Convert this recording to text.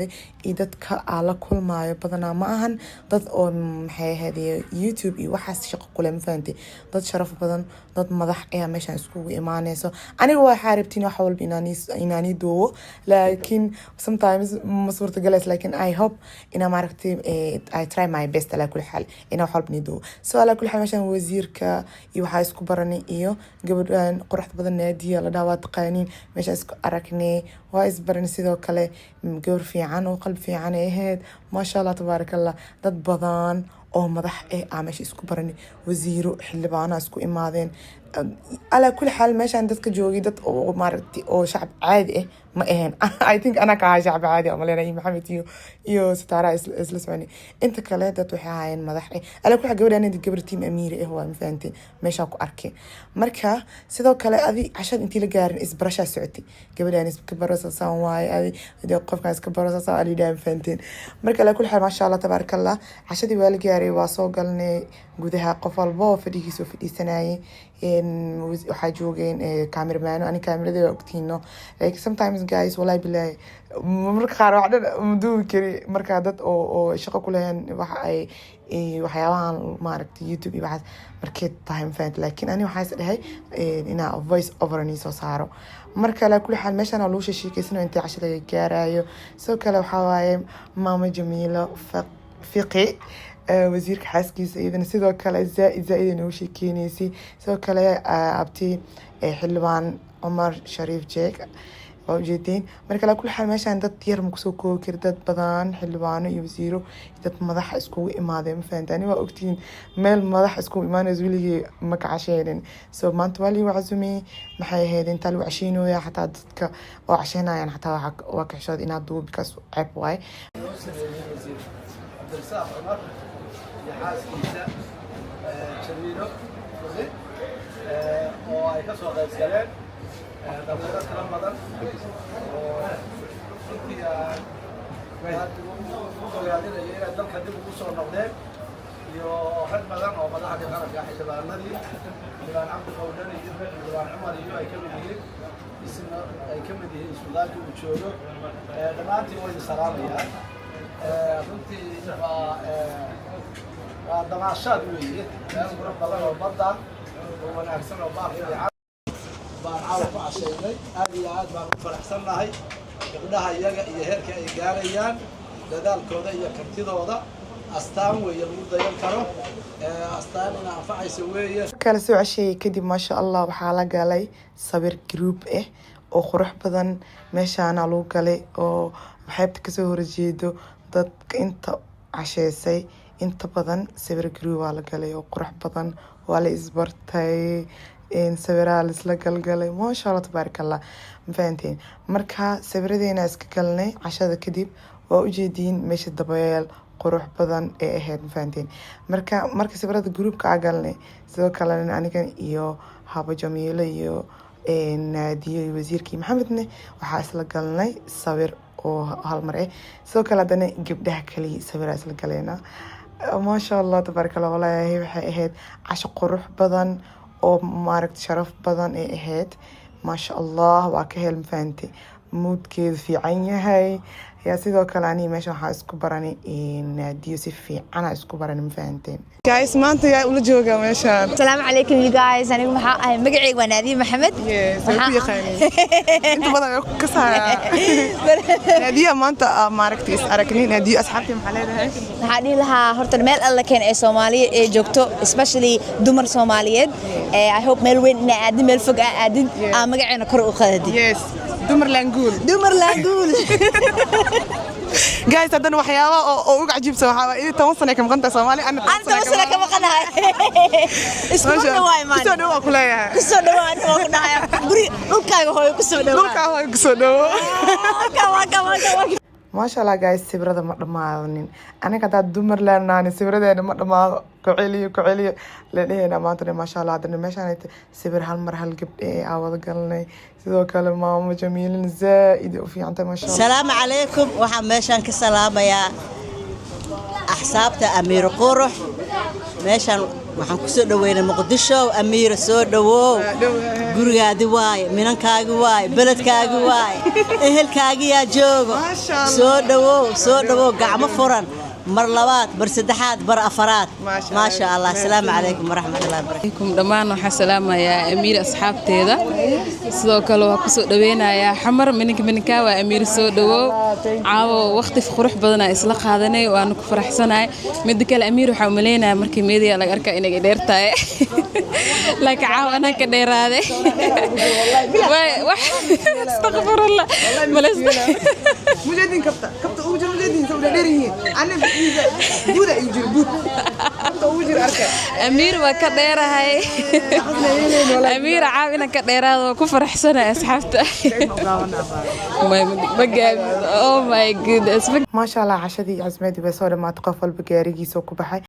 dadka ala kulmaayo badanaa ma ahan dad oo maxay ahayd YouTube iyo waxaas shaqo kule ma fahanti dad sharaf badan dad madax ah meeshan iskugu imaanayso aniga waa xaaribtiin wax walba inaani doowo laakiin sometimes ma suurtagalays laakiin I hope ina maaragtay I try my best ala kulli xal ina wax walba nido so ala kulli xal meeshan wasiirka iyo waxa isku baranay iyo gabadhan quruxda badan naadiya la dhawaad qaanin meesha isku aragnay waa isbaran sidoo kale gabar fiican oo qalbi fiican ahayd ma sha Allah tabarakallah dad badan oo madax ah meesha isku baranay wasiiro xildhibaano isku imaadeen ala kulli xal meeshan dadka joogay dad oo maaragtay oo shacab caadi ah ma ahayn I think ana ka shacab caadi ah malena Maxamed iyo Sitara isla soconi inta kale dad waxay ahaayeen madax ala kulli xal gabadhan gabar team Amir ah waa mafahanteen meesha ku arkay marka sidoo kale adi cashad intii la gaarin isbarasha socotay gabadhan iska barasaan waay adi qofka iska barasaan ali daan fahanteen marka ala kulli xal ma sha Allah tabarakallah cashadii waa la gaaray waa soo galnay gudaha qof walba fadhigiisa fadhiisanayay waxaa joogeen cameraman ani kamerada ogtiino like sometimes guys wallahi billahi marka qaar wax dhan muduu kari marka dad oo shaqo ku leeyaan waxa ay waxyaabahan maaragtay YouTube iyo waxaas markay tahay faant laakiin ani waxaa is dhahay ina voice over ni soo saaro marka la kulli xal meeshan loo sheekeysano inta cashada gaarayo soo kale waxa waaye maama Jamiila fiqi wasiirka xaaskiisa iyadana sidoo kale zaaid inuu sheekeynaysi sidoo kale abti xildhibaan Umar Shariif Jeeg oo jeedin marka la kulli xal meeshan dad yar ma kusoo koobi kar dad badan xildhibaano iyo wasiiro dad madax isku imaadeen faantani waa ogtiin meel madax isku imaanayso wiligii ma ka casheenin soo maanta wali waczumi maxay ahayd inta la cashiinooya xataa dadka oo casheynayaan xataa waa ka xishood inaad duubkaas ceeb waay xaaskiisa Jamiilo oo ay ka soo qayb galeen dawlad kala badan oo intii ogaadinaya inay dalka dib ugu soo noqdeen iyo rag badan oo madaxda qaranka xildhibaanadii xildhibaan Cabdi Qowdani iyo xildhibaan Cumar iyo ay ka mid yihiin isna ay ka mid yihiin Suudaanka uu joogo dhammaantiin way salaamayaan runtii waa damaashaad weeye meel qurux badan oo badda oo wanaagsan oo baaqi baan caawa ku casheynay aad iyo aad baan u faraxsannahay gabdhaha iyaga iyo heerka ay gaarayaan dadaalkooda iyo kartidooda astaan weeye lagu dayan karo astaan ina anfacaysa weeye kala soo casheeyay kadib ma sha Allah waxaa la galay sawir group oo qurux badan meeshaan lagu galay oo waxaybta ka soo horjeedo dadka inta casheysay inta badan sawir group waa la galay oo qurux badan waa la isbartay sawiraha isla galgalay ma sha Allah tabarakallah mafahanteen marka sawiradeena iska galnay cashada kadib waa u jeedin meesha dabeel qurux badan ee ahayd mafahanteen marka sawirada groupka galnay sidoo kale aniga iyo Habo Jamiila iyo naadiyo wasiirkii Maxamedne waxa isla galnay sawir oo hal mar sidoo kale hadana gabdhaha kale sawir isla galeena ما شاء الله تبارك الله والله هي waxay ahayd casho qurux badan oo maaragtay sharaf badan ee ahayd ما شاء الله waa ka hel faanti moodkeedu fiican yahay yaa sidoo kale ani meesha waxa isku baranay naadiyo si fiican isku baranay faanteen guys maanta yaa ula jooga meeshan السلام عليكم you guys anigu waxa ahay magacaygu waa Naadiya Maxamed waxaan ku yaqaanay inta badan ka saara Naadiya maanta maaragtay is aragnay Naadiya asxaabtii maxaa leedahay waxaan dhihi lahaa horta meel alla keen ee Soomaaliya ee joogto especially dumar Soomaaliyeed I hope meel weyn in aad meel fog aadin magacayna kor u qaadid yes dumar laanguul guys hadana waxyaabo oo ugu cajiibsan waxa ay 10 sano ka maqanta Soomaali ana 10 sano ka maqanahay isku dhawaay maan soo dhawaad ku leeyahay ku soo dhawaad oo ku dhahay guri dhulkaaga hooyo ku soo dhawaad ما شاء الله guys sawirada ma dhamaadin aniga dad dumar leenaani sawiradeena ma dhamaado كعلي لأنه ما أدري ما شاء الله أدري ما شاء الله سبر هالمرة هالقبل عوض قلنا سيدو كلمة ماما جميل زائد وفي عنده ما شاء الله. السلام عليكم وحماشان كسلامة يا أحسابته أمير قرح ماشان waxaan ku soo dhaweynay Muqdisho Amiira soo dhawow gurigaadi waay minankaaga waay beledkaaga waay ehelkaaga yaa joogo soo dhawow gacmo furan mar labaad bar saddexaad bar afaraad ma sha Allah assalaamu calaykum waraxmatullaahi wabarakaatuh dhamaan waxa salaamayaa Amiira asxaabteeda sidoo kale waa ku soo dhaweynayaa xamar minka waa Amiira soo dhawow caawo waqti qurux badan ay isla qaadanay waan ku faraxsanahay mid kale Amiira waxa u maleynayaa markii meediya laga arkay inay dheertahay laakiin caawo ana ka dheeraaday wax astaghfirullah مجدين كبتا وجر مجدين سو ديرين انا بودا يجر بود وجر اركا امير وكا دheerahay امير caawina ka dheeraado ku faraxsanahay asxaabta oh my goodness ما شاء الله عشدي عزمادي بس ولا ما تقفل بجاريجي سو كبحي